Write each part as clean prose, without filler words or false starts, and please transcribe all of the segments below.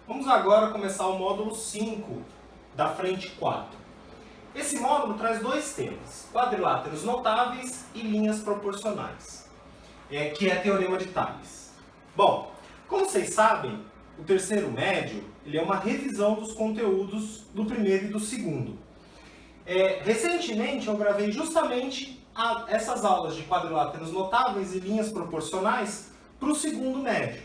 Vamos agora começar o módulo 5 da frente 4. Esse módulo traz dois temas, quadriláteros notáveis e linhas proporcionais, que é teorema de Thales. Bom, como vocês sabem, o terceiro médio ele é uma revisão dos conteúdos do primeiro e do segundo. Recentemente eu gravei justamente essas aulas de quadriláteros notáveis e linhas proporcionais para o segundo médio.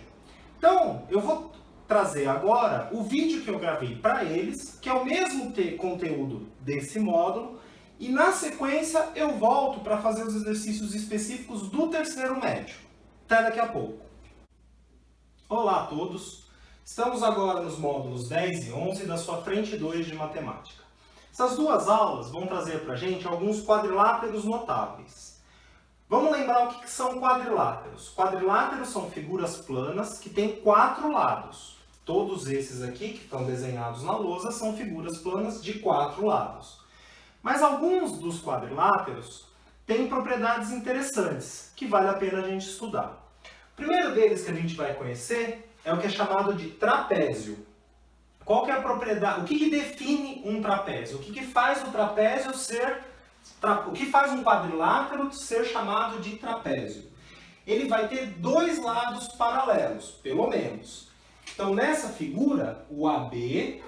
Então, eu vou trazer agora o vídeo que eu gravei para eles, que é o mesmo conteúdo desse módulo, e na sequência eu volto para fazer os exercícios específicos do terceiro médio. Até daqui a pouco. Olá a todos! Estamos agora nos módulos 10 e 11 da sua frente 2 de matemática. Essas duas aulas vão trazer para a gente alguns quadriláteros notáveis. Vamos lembrar o que são quadriláteros. Quadriláteros são figuras planas que têm 4 lados. Todos esses aqui que estão desenhados na lousa são figuras planas de 4 lados. Mas alguns dos quadriláteros têm propriedades interessantes que vale a pena a gente estudar. O primeiro deles que a gente vai conhecer é o que é chamado de trapézio. Qual que é a propriedade? O que define um trapézio? O que faz o trapézio ser... O que faz um quadrilátero ser chamado de trapézio? Ele vai ter 2 lados paralelos, pelo menos. Então, nessa figura, o AB,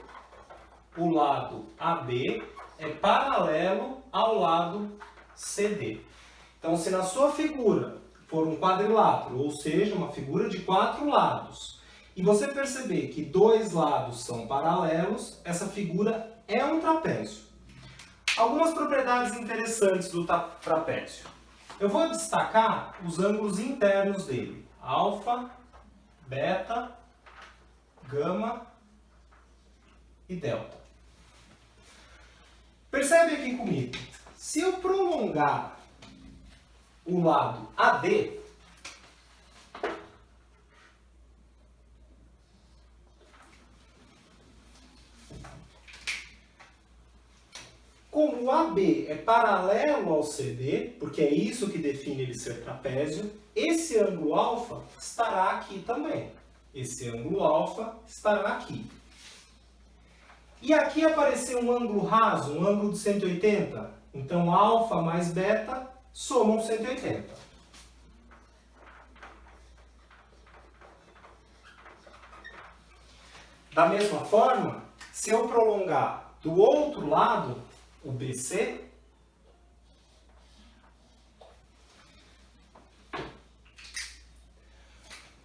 o lado AB, é paralelo ao lado CD. Então, se na sua figura for um quadrilátero, ou seja, uma figura de 4 lados, e você perceber que 2 lados são paralelos, essa figura é um trapézio. Algumas propriedades interessantes do trapézio. Eu vou destacar os ângulos internos dele. Alfa, beta, gama e delta. Percebe aqui comigo. Se eu prolongar o lado AD, como o AB é paralelo ao CD, porque é isso que define ele ser trapézio, esse ângulo alfa estará aqui também. Esse ângulo alfa estará aqui. E aqui apareceu um ângulo raso, um ângulo de 180. Então, alfa mais beta somam 180. Da mesma forma, se eu prolongar do outro lado, o BC,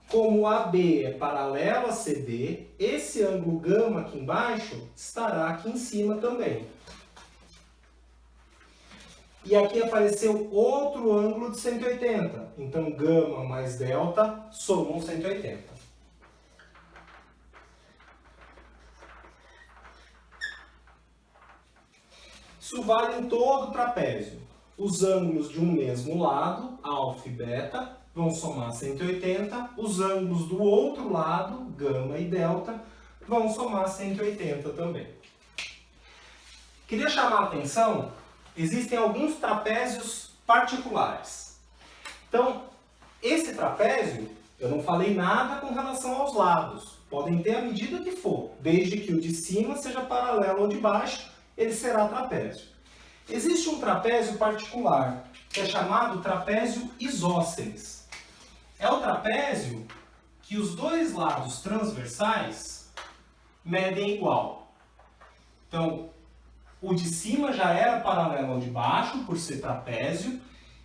como o AB é paralelo a CD, esse ângulo gama aqui embaixo estará aqui em cima também. E aqui apareceu outro ângulo de 180. Então, gama mais delta somam 180. Isso vale em todo o trapézio. Os ângulos de um mesmo lado, alfa e beta, vão somar 180. Os ângulos do outro lado, gama e delta, vão somar 180 também. Queria chamar a atenção, existem alguns trapézios particulares. Então, esse trapézio, eu não falei nada com relação aos lados. Podem ter a medida que for, desde que o de cima seja paralelo ao de baixo, ele será trapézio. Existe um trapézio particular, que é chamado trapézio isósceles. É o trapézio que os 2 lados transversais medem igual. Então, o de cima já era paralelo ao de baixo, por ser trapézio,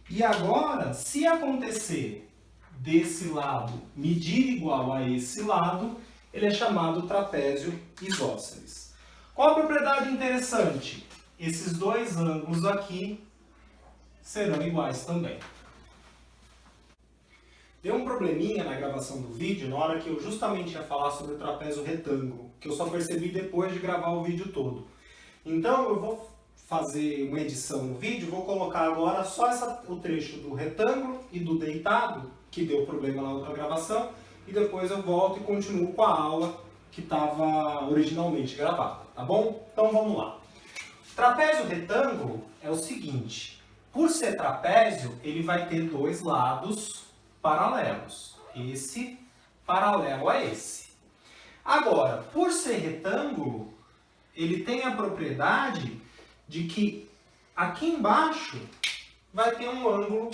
e agora, se acontecer desse lado medir igual a esse lado, ele é chamado trapézio isósceles. Qual a propriedade interessante? Esses 2 ângulos aqui serão iguais também. Deu um probleminha na gravação do vídeo na hora que eu justamente ia falar sobre o trapézio retângulo, que eu só percebi depois de gravar o vídeo todo. Então eu vou fazer uma edição no vídeo, vou colocar agora só o trecho do retângulo e do deitado, que deu problema na outra gravação, e depois eu volto e continuo com a aula que estava originalmente gravada, tá bom? Então vamos lá. Trapézio retângulo é o seguinte, por ser trapézio, ele vai ter 2 lados paralelos, esse paralelo a esse. Agora, por ser retângulo, ele tem a propriedade de que aqui embaixo vai ter um ângulo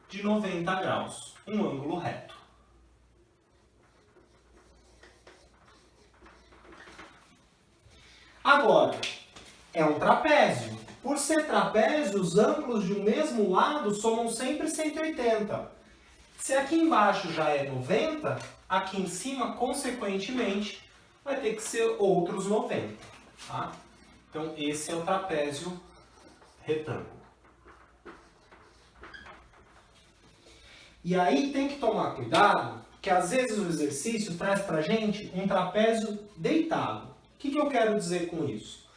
de 90 graus, um ângulo reto. Agora, é um trapézio. Por ser trapézio, os ângulos de um mesmo lado somam sempre 180. Se aqui embaixo já é 90, aqui em cima, consequentemente, vai ter que ser outros 90. Tá? Então, esse é o trapézio retângulo. E aí tem que tomar cuidado, porque às vezes o exercício traz pra gente um trapézio deitado. O que eu quero dizer com isso?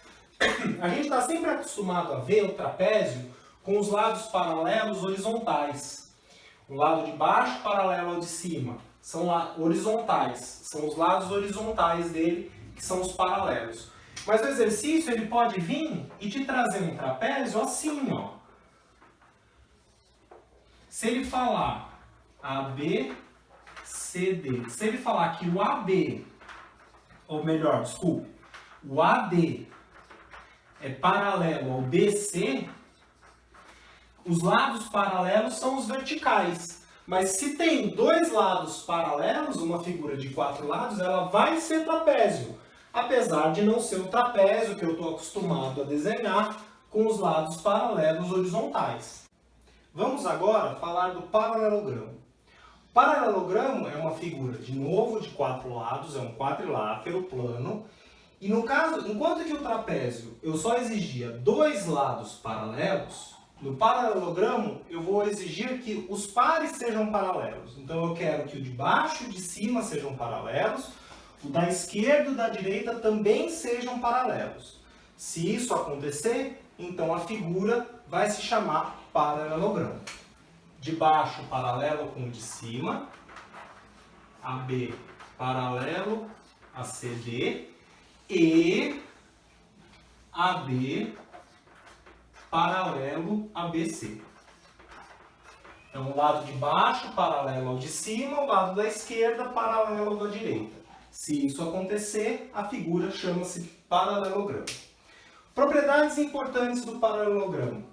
A gente está sempre acostumado a ver o trapézio com os lados paralelos horizontais. O lado de baixo paralelo ao de cima. São horizontais. São os lados horizontais dele que são os paralelos. Mas o exercício ele pode vir e te trazer um trapézio assim, ó. Se ele falar AB, CD. Se ele falar que o AB, ou melhor, desculpe, o AD é paralelo ao BC, os lados paralelos são os verticais. Mas se tem dois lados paralelos, uma figura de 4 lados, ela vai ser trapézio. Apesar de não ser o trapézio que eu estou acostumado a desenhar com os lados paralelos horizontais. Vamos agora falar do paralelogramo. O paralelogramo é uma figura, de novo, de 4 lados, é um quadrilátero plano. E no caso, enquanto que o trapézio eu só exigia 2 lados paralelos, no paralelogramo eu vou exigir que os pares sejam paralelos. Então eu quero que o de baixo e o de cima sejam paralelos, o da esquerda e o da direita também sejam paralelos. Se isso acontecer, então a figura vai se chamar paralelogramo. De baixo paralelo com o de cima, AB paralelo a CD e AD paralelo a BC. Então, o lado de baixo paralelo ao de cima, o lado da esquerda paralelo ao da direita. Se isso acontecer, a figura chama-se paralelogramo. Propriedades importantes do paralelogramo.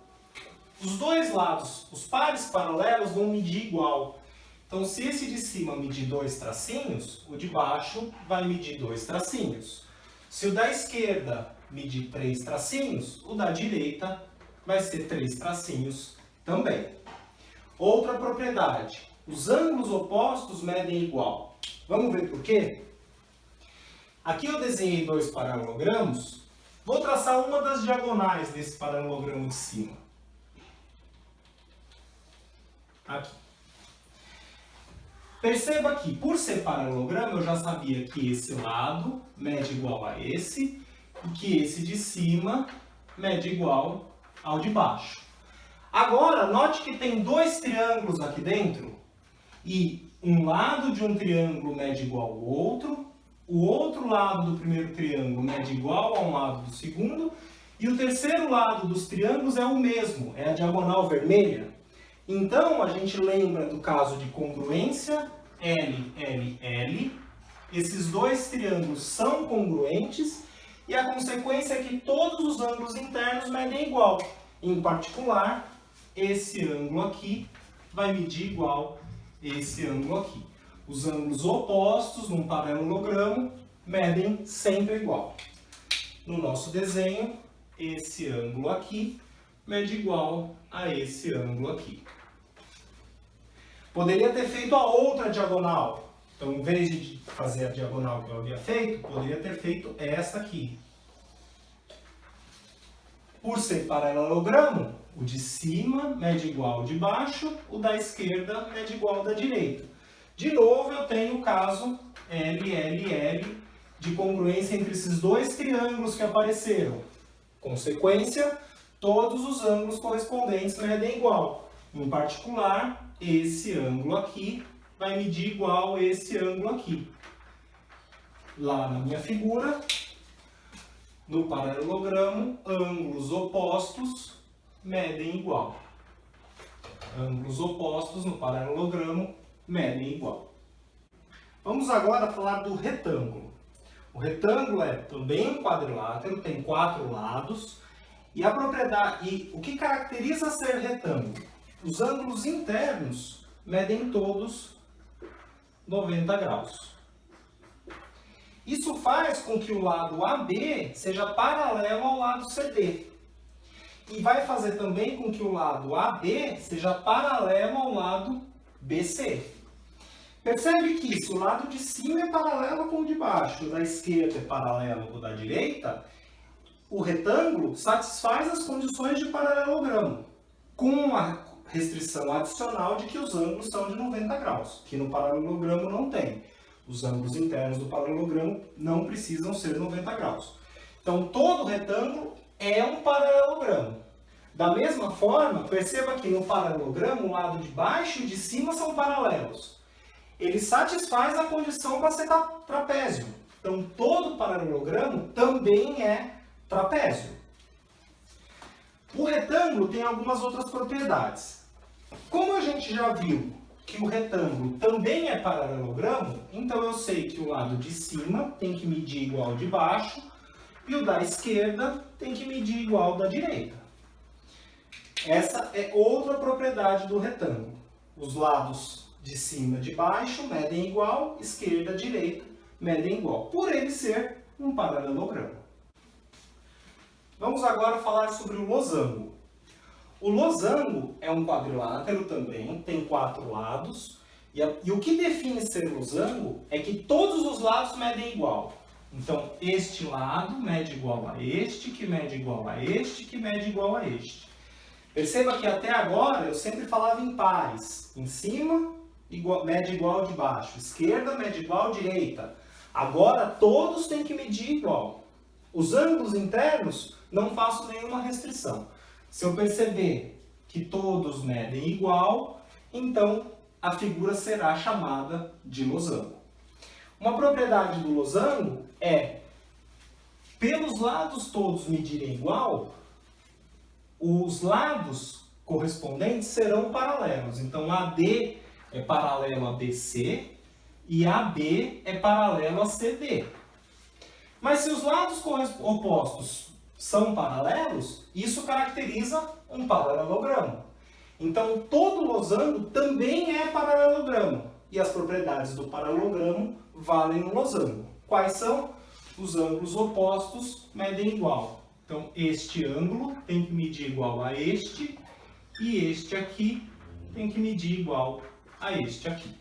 Os dois lados, os pares paralelos, vão medir igual. Então, se esse de cima medir 2 tracinhos, o de baixo vai medir 2 tracinhos. Se o da esquerda medir 3 tracinhos, o da direita vai ser 3 tracinhos também. Outra propriedade, os ângulos opostos medem igual. Vamos ver por quê? Aqui eu desenhei 2 paralelogramos. Vou traçar uma das diagonais desse paralelogramo de cima. Aqui. Perceba que, por ser paralelogramo, eu já sabia que esse lado mede igual a esse e que esse de cima mede igual ao de baixo. Agora, note que tem 2 triângulos aqui dentro e um lado de um triângulo mede igual ao outro, o outro lado do primeiro triângulo mede igual a um lado do segundo e o terceiro lado dos triângulos é o mesmo, é a diagonal vermelha. Então, a gente lembra do caso de congruência, L, L, L. Esses 2 triângulos são congruentes e a consequência é que todos os ângulos internos medem igual. Em particular, esse ângulo aqui vai medir igual a esse ângulo aqui. Os ângulos opostos num paralelogramo medem sempre igual. No nosso desenho, esse ângulo aqui mede igual a esse ângulo aqui. Poderia ter feito a outra diagonal. Então, em vez de fazer a diagonal que eu havia feito, poderia ter feito essa aqui. Por ser paralelogramo, o de cima mede igual ao de baixo, o da esquerda mede igual ao da direita. De novo, eu tenho o caso L, L, L de congruência entre esses 2 triângulos que apareceram. Consequência, todos os ângulos correspondentes medem igual. Em particular, esse ângulo aqui vai medir igual a esse ângulo aqui. Lá na minha figura, no paralelogramo, ângulos opostos medem igual. Ângulos opostos no paralelogramo medem igual. Vamos agora falar do retângulo. O retângulo é também um quadrilátero, tem 4 lados. E o que caracteriza ser retângulo? Os ângulos internos medem todos 90 graus. Isso faz com que o lado AB seja paralelo ao lado CD. E vai fazer também com que o lado AB seja paralelo ao lado BC. Percebe que se o lado de cima é paralelo com o de baixo, o da esquerda é paralelo com o da direita, o retângulo satisfaz as condições de paralelogramo, com a restrição adicional de que os ângulos são de 90 graus, que no paralelogramo não tem. Os ângulos internos do paralelogramo não precisam ser 90 graus. Então, todo retângulo é um paralelogramo. Da mesma forma, perceba que no paralelogramo, o lado de baixo e de cima são paralelos. Ele satisfaz a condição para ser trapézio. Então, todo paralelogramo também é trapézio. O retângulo tem algumas outras propriedades. Como a gente já viu que o retângulo também é paralelogramo, então eu sei que o lado de cima tem que medir igual ao de baixo e o da esquerda tem que medir igual ao da direita. Essa é outra propriedade do retângulo. Os lados de cima e de baixo medem igual, esquerda e direita medem igual, por ele ser um paralelogramo. Vamos agora falar sobre o losango. O losango é um quadrilátero também, tem 4 lados, e o que define ser losango é que todos os lados medem igual. Então, este lado mede igual a este, que mede igual a este, que mede igual a este. Perceba que até agora eu sempre falava em pares. Em cima, mede igual ao de baixo. Esquerda, mede igual à direita. Agora, todos têm que medir igual. Os ângulos internos, não faço nenhuma restrição. Se eu perceber que todos medem igual, então a figura será chamada de losango. Uma propriedade do losango é, pelos lados todos medirem igual, os lados correspondentes serão paralelos. Então, AD é paralelo a BC e AB é paralelo a CD. Mas se os lados opostos são paralelos, isso caracteriza um paralelogramo. Então, todo losango também é paralelogramo. E as propriedades do paralelogramo valem no losango. Quais são? Os ângulos opostos medem igual. Então, este ângulo tem que medir igual a este, e este aqui tem que medir igual a este aqui.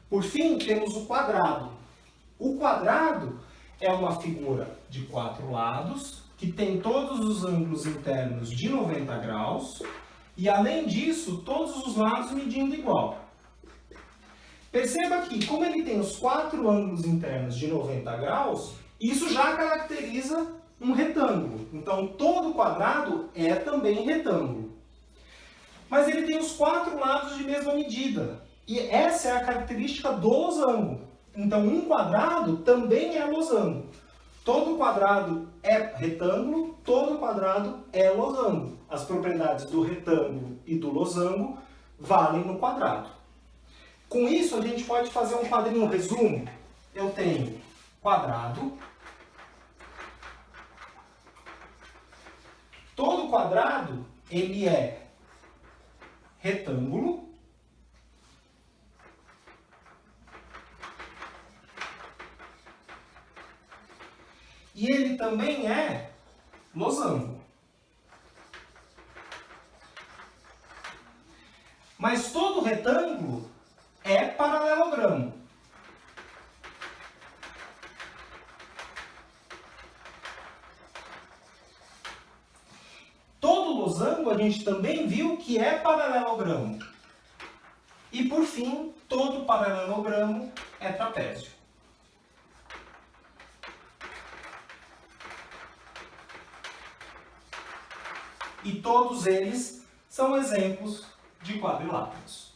Por fim, temos o quadrado. O quadrado é uma figura de 4 lados, que tem todos os ângulos internos de 90 graus, e além disso, todos os lados medindo igual. Perceba que, como ele tem os 4 ângulos internos de 90 graus, isso já caracteriza um retângulo. Então, todo quadrado é também retângulo. Mas ele tem os 4 lados de mesma medida. E essa é a característica do losango. Então, um quadrado também é losango. Todo quadrado é retângulo, todo quadrado é losango. As propriedades do retângulo e do losango valem no quadrado. Com isso, a gente pode fazer um quadrinho resumo. Eu tenho quadrado. Todo quadrado, ele é retângulo. E ele também é losango. Mas todo retângulo é paralelogramo. Todo losango a gente também viu que é paralelogramo. E por fim, todo paralelogramo é trapézio. E todos eles são exemplos de quadriláteros.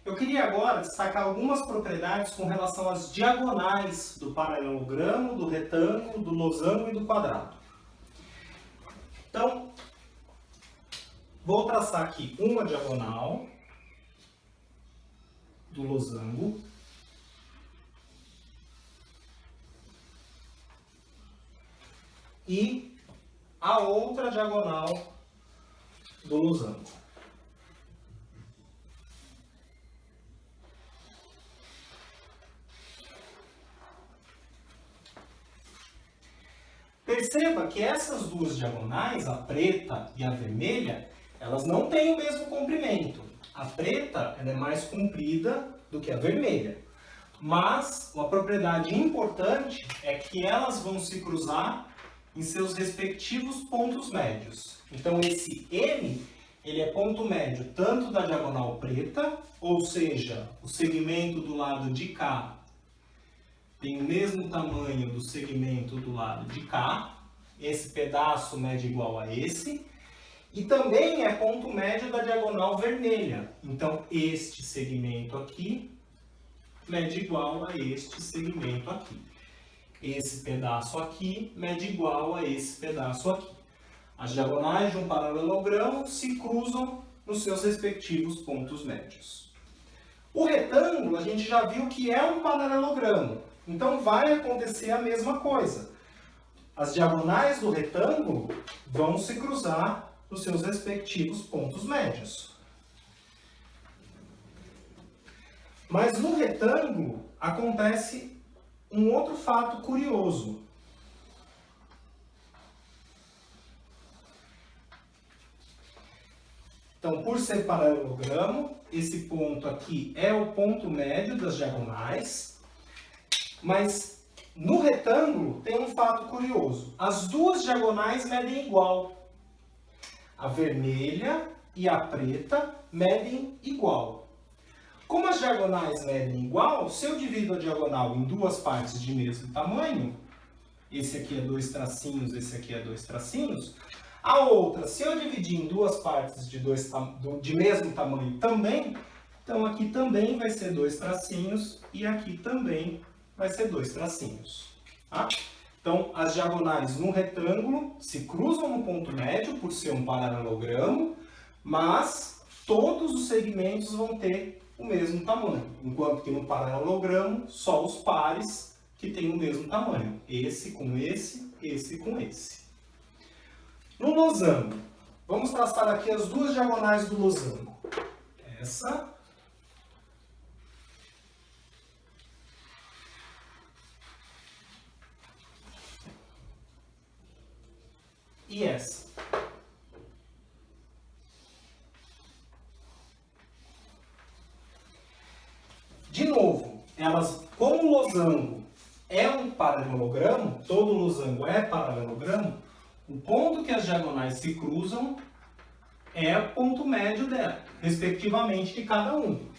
Eu Eu queria agora destacar algumas propriedades com relação às diagonais do paralelogramo, do retângulo, do losango e do quadrado. Então, vou traçar aqui uma diagonal do losango. E a outra diagonal do losango. Perceba que essas duas diagonais, a preta e a vermelha, elas não têm o mesmo comprimento. A preta ela é mais comprida do que a vermelha. Mas uma propriedade importante é que elas vão se cruzar em seus respectivos pontos médios. Então esse M, ele é ponto médio tanto da diagonal preta, ou seja, o segmento do lado de cá tem o mesmo tamanho do segmento do lado de cá. Esse pedaço mede igual a esse. E também é ponto médio da diagonal vermelha. Então este segmento aqui mede igual a este segmento aqui. Esse pedaço aqui mede igual a esse pedaço aqui. As diagonais de um paralelogramo se cruzam nos seus respectivos pontos médios. O retângulo, a gente já viu que é um paralelogramo. Então vai acontecer a mesma coisa. As diagonais do retângulo vão se cruzar nos seus respectivos pontos médios. Mas no retângulo acontece um outro fato curioso. Então, por ser paralelogramo, esse ponto aqui é o ponto médio das diagonais. Mas no retângulo tem um fato curioso. As duas diagonais medem igual. A vermelha e a preta medem igual. Como as diagonais medem igual, se eu divido a diagonal em duas partes de mesmo tamanho, esse aqui é 2 tracinhos, esse aqui é 2 tracinhos, a outra, se eu dividir em duas partes de mesmo tamanho também, então aqui também vai ser 2 tracinhos e aqui também vai ser 2 tracinhos. Tá? Então, as diagonais no retângulo se cruzam no ponto médio por ser um paralelogramo, mas todos os segmentos vão ter o mesmo tamanho, enquanto que no paralelogramo, só os pares que têm o mesmo tamanho. Esse com esse com esse. No losango, vamos traçar aqui as duas diagonais do losango. Essa e essa. De novo, como o losango é um paralelogramo, todo losango é paralelogramo, o ponto que as diagonais se cruzam é o ponto médio dela, respectivamente de cada um.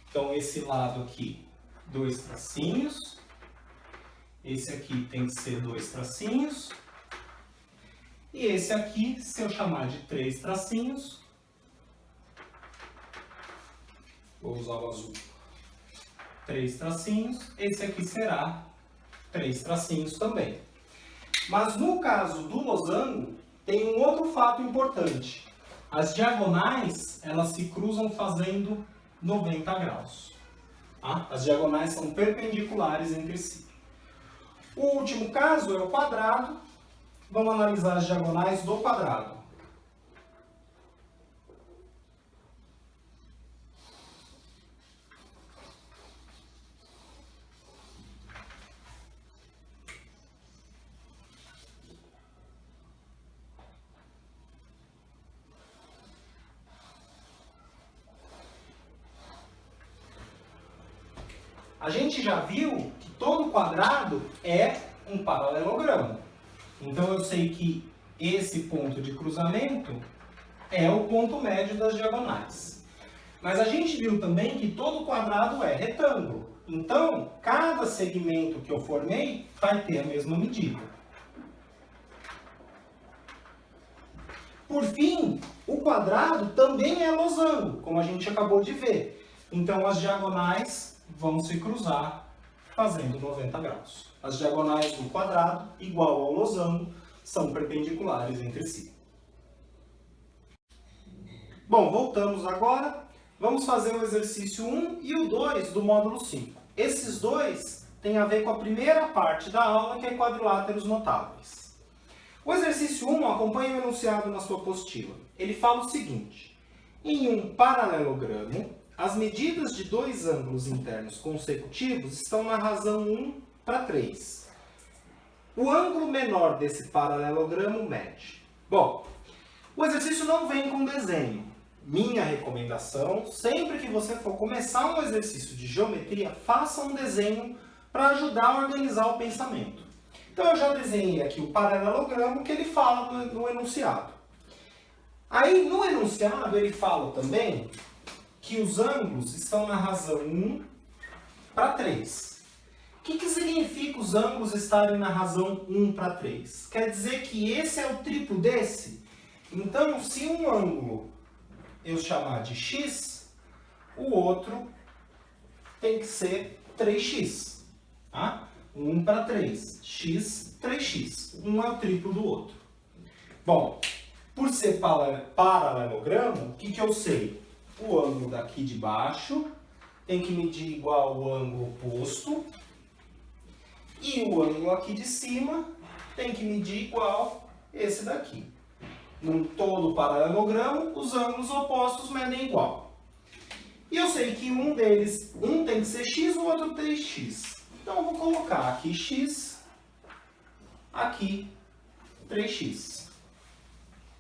Então esse lado aqui, 2 tracinhos, esse aqui tem que ser 2 tracinhos, e esse aqui, se eu chamar de 3 tracinhos, vou usar o azul, 3 tracinhos, esse aqui será 3 tracinhos também. Mas no caso do losango, tem um outro fato importante. As diagonais, elas se cruzam fazendo 90 graus. Tá? As diagonais são perpendiculares entre si. O último caso é o quadrado. Vamos analisar as diagonais do quadrado. A gente já viu que todo quadrado é um paralelogramo. Então eu sei que esse ponto de cruzamento é o ponto médio das diagonais. Mas a gente viu também que todo quadrado é retângulo. Então, cada segmento que eu formei vai ter a mesma medida. Por fim, o quadrado também é losango, como a gente acabou de ver. Então as diagonais vão se cruzar fazendo 90 graus. As diagonais do quadrado, igual ao losango, são perpendiculares entre si. Bom, voltamos agora. Vamos fazer o exercício 1 e o 2 do módulo 5. Esses dois têm a ver com a primeira parte da aula, que é quadriláteros notáveis. O exercício 1 acompanha o enunciado na sua apostila. Ele fala o seguinte: em um paralelogramo, as medidas de dois ângulos internos consecutivos estão na razão 1/3. O ângulo menor desse paralelogramo mede. Bom, o exercício não vem com desenho. Minha recomendação, sempre que você for começar um exercício de geometria, faça um desenho para ajudar a organizar o pensamento. Então eu já desenhei aqui o paralelogramo que ele fala no enunciado. Aí no enunciado ele fala também que os ângulos estão na razão 1/3. O que significa os ângulos estarem na razão 1/3? Quer dizer que esse é o triplo desse? Então, se um ângulo eu chamar de x, o outro tem que ser 3x. Tá? 1/3. X, 3x. Um é o triplo do outro. Bom, por ser paralelogramo, o que eu sei? O ângulo daqui de baixo tem que medir igual ao ângulo oposto. E o ângulo aqui de cima tem que medir igual esse daqui. Num todo paralelogramo, os ângulos opostos medem igual. E eu sei que um deles, um tem que ser x, o outro 3x. Então eu vou colocar aqui x, aqui 3x.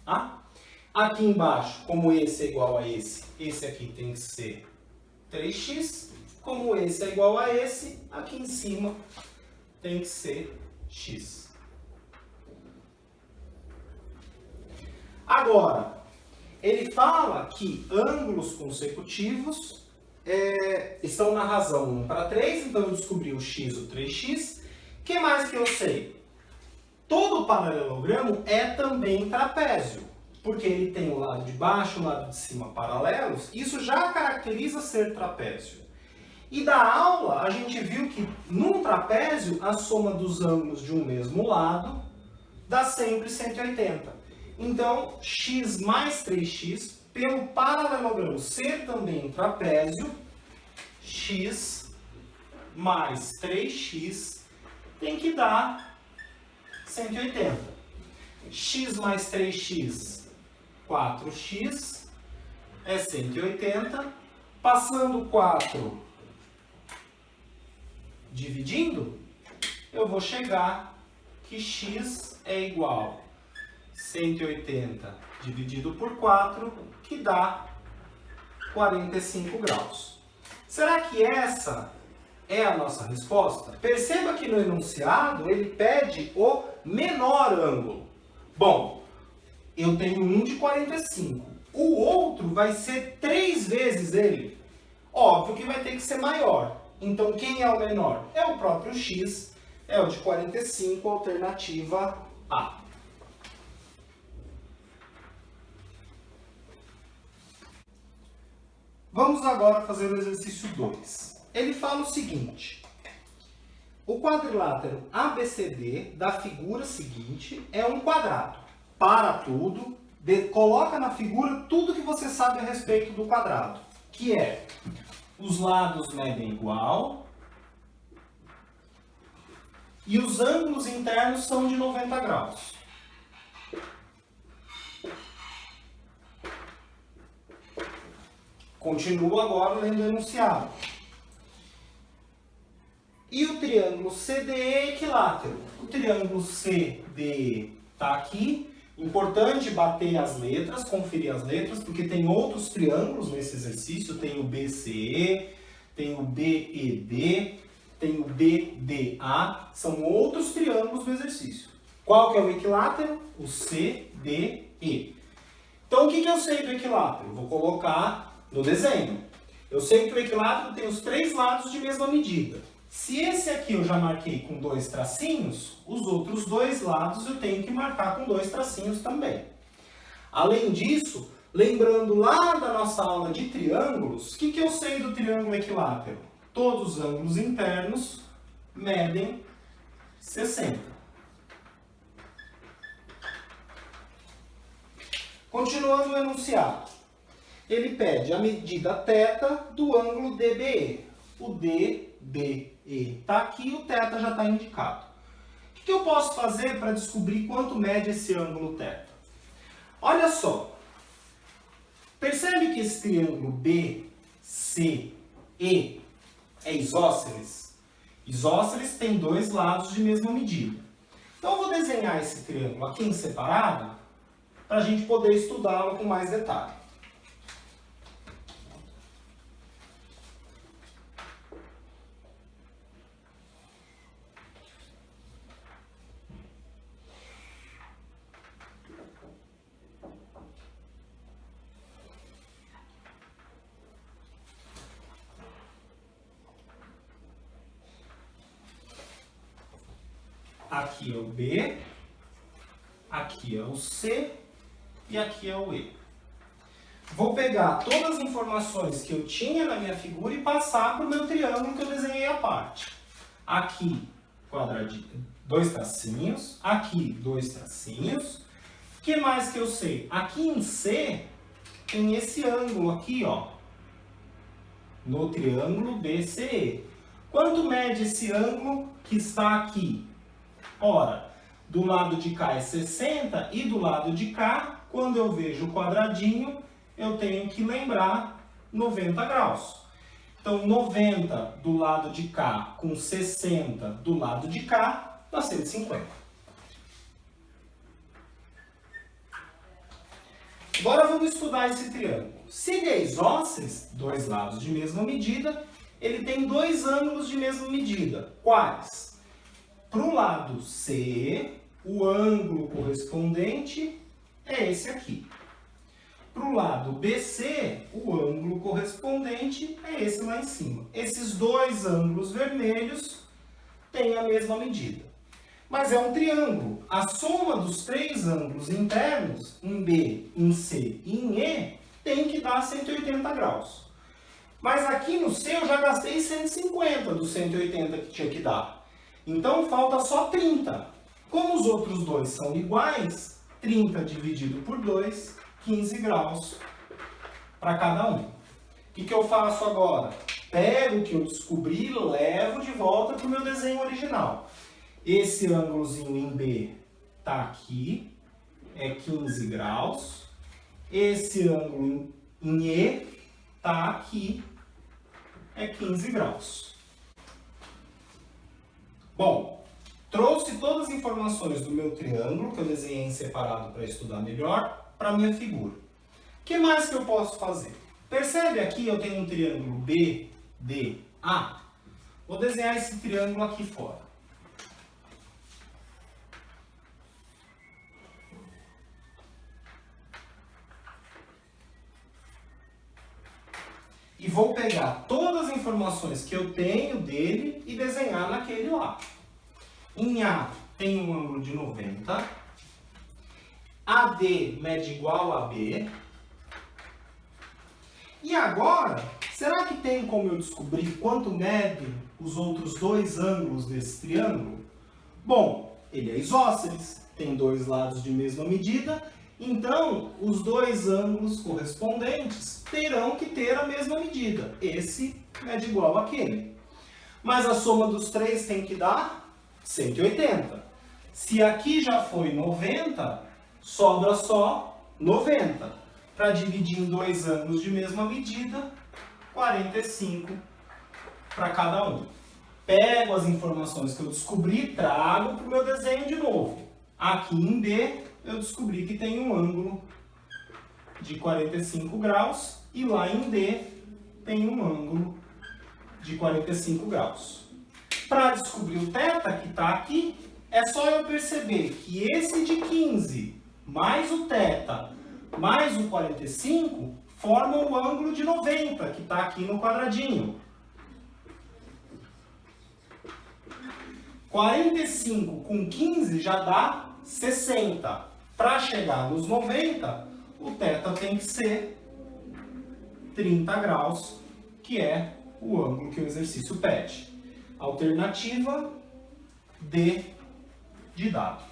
Tá? Aqui embaixo, como esse é igual a esse aqui tem que ser 3x. Como esse é igual a esse, aqui em cima tem que ser x. Agora, ele fala que ângulos consecutivos estão na razão 1/3, então eu descobri o x, o 3x. O que mais que eu sei? Todo paralelogramo é também trapézio, porque ele tem o lado de baixo e o lado de cima paralelos. Isso já caracteriza ser trapézio. E da aula, a gente viu que num trapézio, a soma dos ângulos de um mesmo lado dá sempre 180. Então, x mais 3x, pelo paralelogramo ser também um trapézio, x mais 3x tem que dar 180. X mais 3x, 4x, é 180. Passando 4 dividindo, eu vou chegar que x é igual a 180 dividido por 4, que dá 45 graus. Será que essa é a nossa resposta? Perceba que no enunciado ele pede o menor ângulo. Bom, eu tenho um de 45. O outro vai ser 3 vezes ele. Óbvio que vai ter que ser maior. Então quem é o menor? É o próprio x, é o de 45, alternativa A. Vamos agora fazer o exercício 2. Ele fala o seguinte: o quadrilátero ABCD da figura seguinte é um quadrado. Para tudo, coloca na figura tudo que você sabe a respeito do quadrado, que é os lados medem igual e os ângulos internos são de 90 graus. Continuo agora lendo o enunciado. E o triângulo CDE é equilátero. O triângulo CDE está aqui. Importante bater as letras, conferir as letras, porque tem outros triângulos nesse exercício. Tem o BCE, tem o BED, tem o BDA. São outros triângulos do exercício. Qual que é o equilátero? O CDE. Então, o que eu sei do equilátero? Vou colocar no desenho. Eu sei que o equilátero tem os 3 lados de mesma medida. Se esse aqui eu já marquei com 2 tracinhos, os outros 2 lados eu tenho que marcar com 2 tracinhos também. Além disso, Lembrando lá da nossa aula de triângulos, o que eu sei do triângulo equilátero? Todos os ângulos internos medem 60. Continuando o enunciado. Ele pede a medida θ do ângulo DBE. O DBE está aqui, o θ já está indicado. O que eu posso fazer para descobrir quanto mede esse ângulo θ? Olha só. Percebe que esse triângulo BCE é isósceles? Isósceles tem dois lados de mesma medida. Então eu vou desenhar esse triângulo aqui em separado para a gente poder estudá-lo com mais detalhe. Aqui é o B, aqui é o C e aqui é o E. Vou pegar todas as informações que eu tinha na minha figura e passar para o meu triângulo que eu desenhei à parte. Aqui, quadradinho, dois tracinhos, aqui, dois tracinhos. O que mais que eu sei? Aqui em C, tem esse ângulo aqui, ó, no triângulo BCE. Quanto mede esse ângulo que está aqui? Ora, do lado de cá é 60 e do lado de cá, quando eu vejo o quadradinho, eu tenho que lembrar 90 graus. Então, 90 do lado de cá com 60 do lado de cá, dá 150. Agora vamos estudar esse triângulo. Se ele é isósceles, dois lados de mesma medida, ele tem dois ângulos de mesma medida. Quais? Para o lado C, o ângulo correspondente é esse aqui. Para o lado BC, o ângulo correspondente é esse lá em cima. Esses dois ângulos vermelhos têm a mesma medida. Mas é um triângulo. A soma dos três ângulos internos, em B, em C e em E, tem que dar 180 graus. Mas aqui no C eu já gastei 150 dos 180 que tinha que dar. Então, falta só 30. Como os outros dois são iguais, 30 dividido por 2, 15 graus para cada um. O que eu faço agora? Pego o que eu descobri e levo de volta para o meu desenho original. Esse ângulozinho em B está aqui, é 15 graus. Esse ângulo em E está aqui, é 15 graus. Bom, trouxe todas as informações do meu triângulo, que eu desenhei em separado para estudar melhor, para a minha figura. O que mais que eu posso fazer? Percebe aqui eu tenho um triângulo BDA? Vou desenhar esse triângulo aqui fora. E vou pegar todas as informações que eu tenho dele e desenhar naquele lá. Em A tem um ângulo de 90. AD mede igual a B. E agora, será que tem como eu descobrir quanto medem os outros dois ângulos desse triângulo? Bom, ele é isósceles, tem dois lados de mesma medida. Então, os dois ângulos correspondentes terão que ter a mesma medida. Esse mede igual àquele. Mas a soma dos três tem que dar 180. Se aqui já foi 90, sobra só 90. Para dividir em dois ângulos de mesma medida, 45 para cada um. Pego as informações que eu descobri e trago para o meu desenho de novo. Aqui em B, eu descobri que tem um ângulo de 45 graus e lá em D tem um ângulo de 45 graus. Para descobrir o θ que está aqui, é só eu perceber que esse de 15 mais o θ mais o 45 formam o ângulo de 90 que está aqui no quadradinho. 45 com 15 já dá 60. Para chegar nos 90, o θ tem que ser 30 graus, que é o ângulo que o exercício pede. Alternativa D de dado.